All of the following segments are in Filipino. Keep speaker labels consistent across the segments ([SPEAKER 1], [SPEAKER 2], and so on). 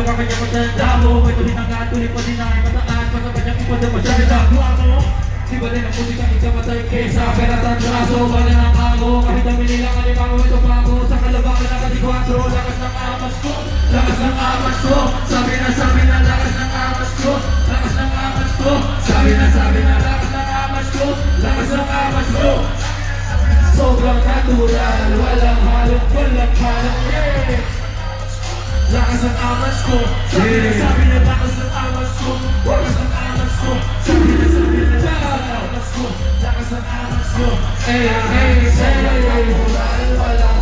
[SPEAKER 1] pa kanya matanda mo. May tuloy na nga, tuloy pa din na ay mataan. Masabay niyang ipada masyari dagwa mo. Di ba din ang musika ikamatay kesa peratan braso, bala ng ako. Kahit dami nilang alimango, ito pa ako. Sa kalabakan na katikwatro, lakas ng amas ko. Lakas ng amas ko. Sabi na lakas ng amas ko. Lakas ng amas ko. Sabi na lakas ng amas ko. Lakas ng amas ko. Sobrang natural, walang halong, yeah. Lakas ng amas ko. Sabi na lakas ng amas ko. Lakas ng amas ko. Sabi na lakas ng amas ko. Lakas ng amas ko. Natural, walang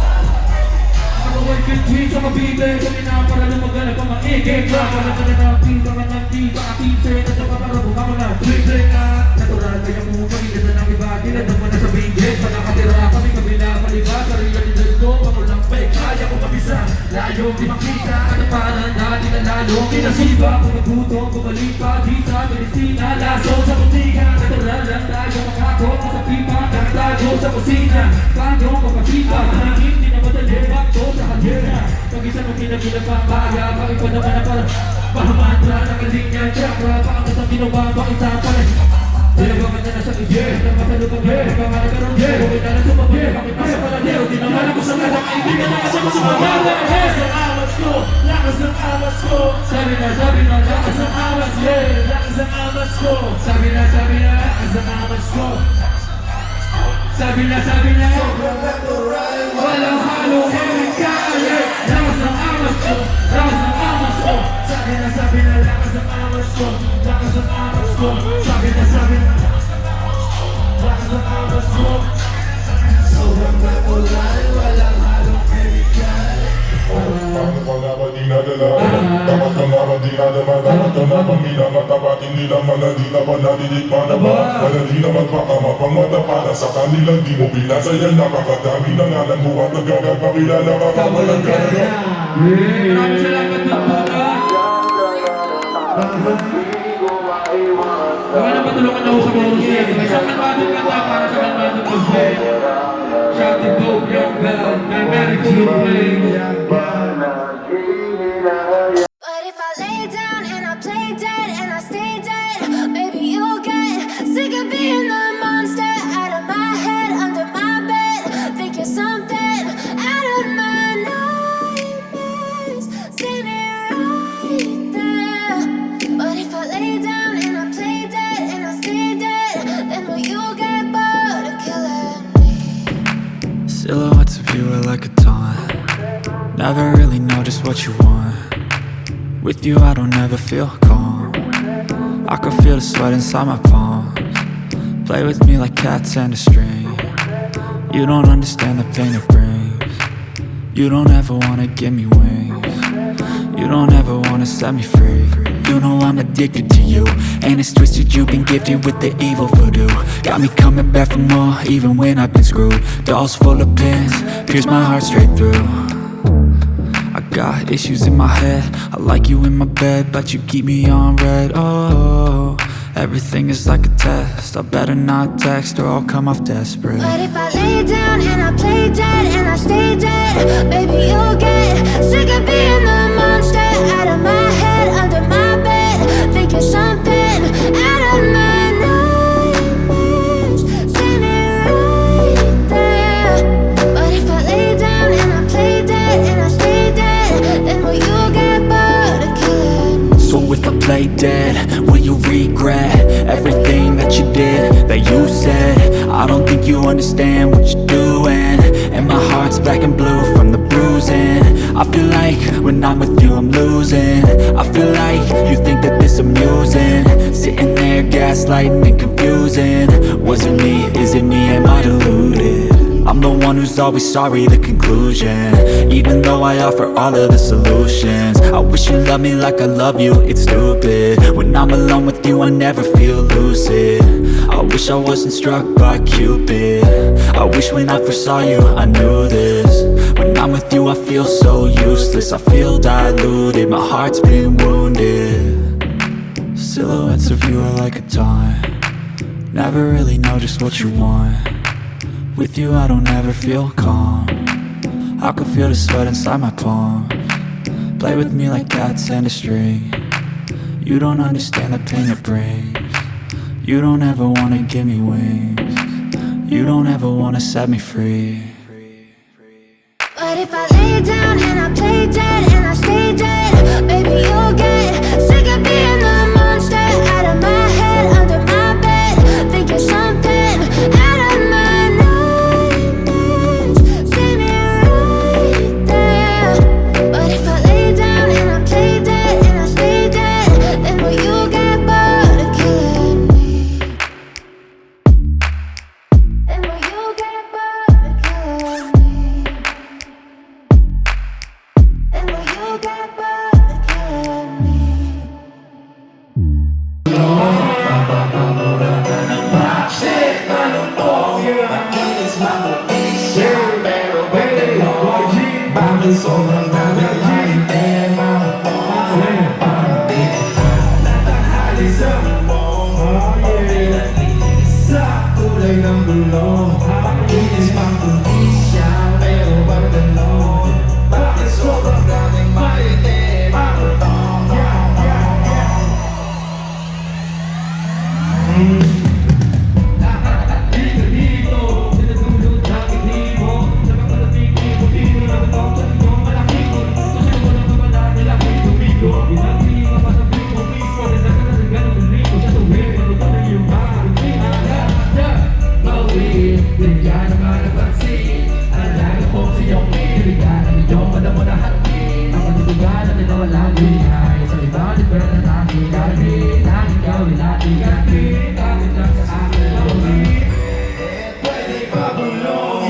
[SPEAKER 1] ako ay bitwin sa mabibig. Kami na para lumagal pa maigig. Para ka na nakita ka ng dito. Akite na sa paparabo ako na triple ka. Natural kaya mo magiging ng iba. Tila naman na sa bingit. Pagkakatira kami kabila paliba. Sarili ko mamulang pay. Kaya ko mabisa. Layo di makita. Ano parang dati na lalo kinasiba. Kung nagutong bumalik pa di sa medisina. Laso sa butika. Natural lang tayo makako sa pipa. Nakatago sa kusina. Paano kapakita. Hindi na madali. Bakto sa kanyera. Pag-isa mo kinapinapapaya. Bakit pa naman na parang pahamantra. Nakalinya chakra. Paano sa ginawa. Bakit sa pala Dalawa ka na sa iyer. Napasalo ka ba? Baka nagkaroon niya. Huwag na lang sumabay. Bakit nasa pala niya? Di naman ako sa mga kaibigan na kasi ko sumabay. Lakas ng amas ko. Lakas ng amas ko. Sabi na lakas ng amas ko. Lakas ng amas ko. Sabi na lakas ng amas ko. Sabi na sobrang natural. Walang halong chemical. Lakas ng amas ko. Lakas ng amas ko. Sabi na lakas ng amas ko. Lakas ng amas ko. Sabi na lakas ng amas ko. Sobrang natural. Walang halong chemical.
[SPEAKER 2] Paano pa nga ba di nadala? Dapat ka nga ba di nadama? Dapat ka nga bang minamatapat? Hindi naman na di naman nadidigma na ba? Wala di naman baka mapangmata para sa kanilang di mo pinasayan. Nakakadami na nga ng buhat na gagapakilala ka ka walang gana.
[SPEAKER 1] Maraming salamat Dutdutan. Baka napatulungan na ako sa boses. May isang kalmadong kanta para sa kalmadong boses. Shanti Dope, young girl, may very cool play.
[SPEAKER 3] But if I lay down and I play dead and I stay dead, maybe you'll get sick of being the monster out of my head, under my bed. Think you're something out of my nightmares, standing right there. But if I lay down and I play dead and I stay dead, then will you get bored of killing me?
[SPEAKER 4] Silhouettes of you are like a taunt. Never really know just what you want. With you I don't ever feel calm. I can feel the sweat inside my palms. Play with me like cats and a string. You don't understand the pain it brings. You don't ever wanna give me wings. You don't ever wanna set me free. You know I'm addicted to you, and it's twisted, you've been gifted with the evil voodoo. Got me coming back for more, even when I've been screwed. Dolls full of pins, pierce my heart straight through. I got issues in my head, I like you in my bed, but you keep me on red. Oh, everything is like a test, I better not text or I'll come off desperate.
[SPEAKER 3] But if I lay down and I play dead and I stay dead, baby you'll get sick of being the monster out of my head, under my bed. Think you're something out of my nightmares, standing right there. But if I lay down and I play dead and I stay dead, then will you get bored of killing me?
[SPEAKER 4] So if I play dead, will you regret everything that you did, that you said? I don't think you understand what you're doing, and my heart's black and blue from the bruising. I feel like when I'm with you I'm losing. I feel like you think that this amusing, sitting there gaslighting and confusing. Was it me? Is it me? Am I deluded? I'm the one who's always sorry, the conclusion. Even though I offer all of the solutions, I wish you loved me like I love you, it's stupid. When I'm alone with you I never feel lucid. I wish I wasn't struck by Cupid. I wish when I first saw you I knew this. When I'm with you I feel so useless, I feel diluted, my heart's been wounded. Silhouettes of you are like a taunt. Never really know just what you want. With you I don't ever feel calm. I can feel the sweat inside my palms. Play with me like cats and a string. You don't understand the pain it brings. You don't ever wanna give me wings. You don't ever wanna set me free.
[SPEAKER 3] But if I lay down and I play dead and I stay dead, maybe you'll get sick of being the monster out of my head, under my bed. Think you're something out of my nightmares. See me right there. But if I lay down and I play dead and I stay dead, then will you get bored of killing me? Then will you get bored of killing me? And will you get bored of killing me?
[SPEAKER 1] Bakit sobrang dami ang tema? Parang di natanghali sa bubong. Sa kulay ng bulong, makinis pang kondisya, pero ba't ganon? Bakit sobrang daming maitim ang utong? Dito, pinatulog ng ibo. Napapalating ibo-ibo na batong sa iyong malaki ko. Susunod ko lang naman na nilaki tumigo. Inagpili ka pa sa primo mismo. Nagkakalaga ng libo sa tuwing. Malutang na iyong marutin. Mawin, bigyan naman ang pansin. Ang laga ko sa iyong piniligan. Ang iyong madamo na hatin. Ang matutigan na ninawalang binigay. Sa ibang liber na natin gawin. Ang gawin natin gawin. Bakit lang sa akin mawin? Pwede pa bulong,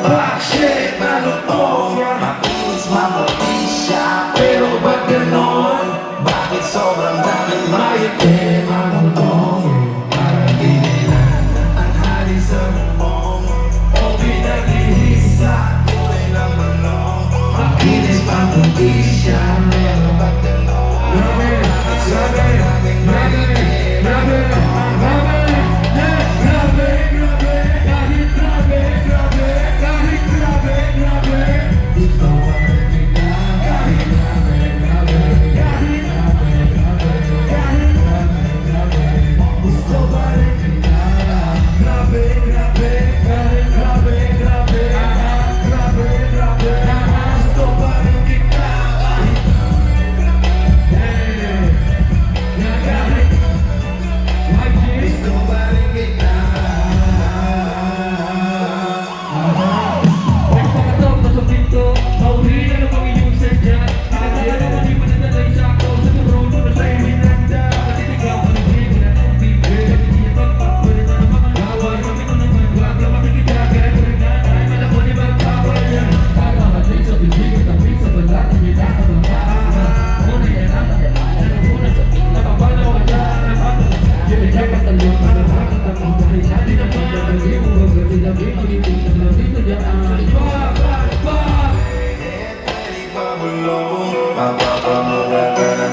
[SPEAKER 1] bakit malutong? Makinis mabuti siya, pero ba't ganon? Bakit sobrang daming maitim ang utong? Parang di nila natanghali sa bubong. O pinaglihis sa kulay ng bulong. Makinis mabuti siya, pero ba't ganon? Bakit sobrang daming maitim ang utong?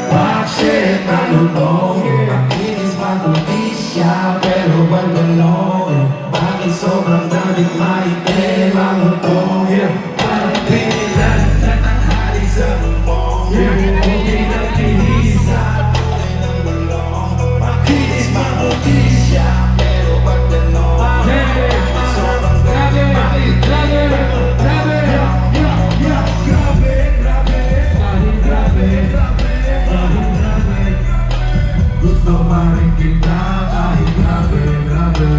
[SPEAKER 1] Bakit malutong? Makinis mabuti siya, pero ba't ganon? Bakit sobrang daming maitim ang utong? Parang di nila natanghali sa bubong. O pinaglihis sa kulay ng bulong. Makinis mabuti siya, pero ba't ganon? Bakit sobrang daming maitim ang utong? Gusto pa rin kita kahit grabe, grabe.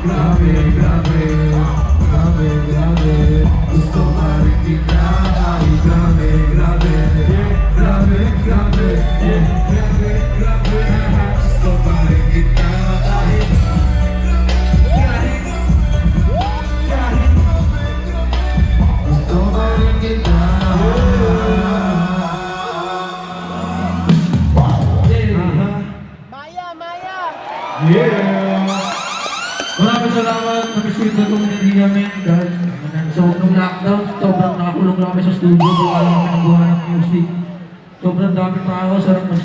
[SPEAKER 1] Grabe, grabe. Grabe, grabe. Gusto pa rin kita kahit grabe, grabe. Grabe, grabe. Grabe, grabe. Gusto pa rin kita kahit gusto pa rin kita. Yeah! Maraming salamat. Nag-sweet na itong nililigamin dahil so, nung lockdown, sobrang nakakulong lang kami sa studio. Gawa lang kami ng gawa ng music. Sobrang daming tao, sarap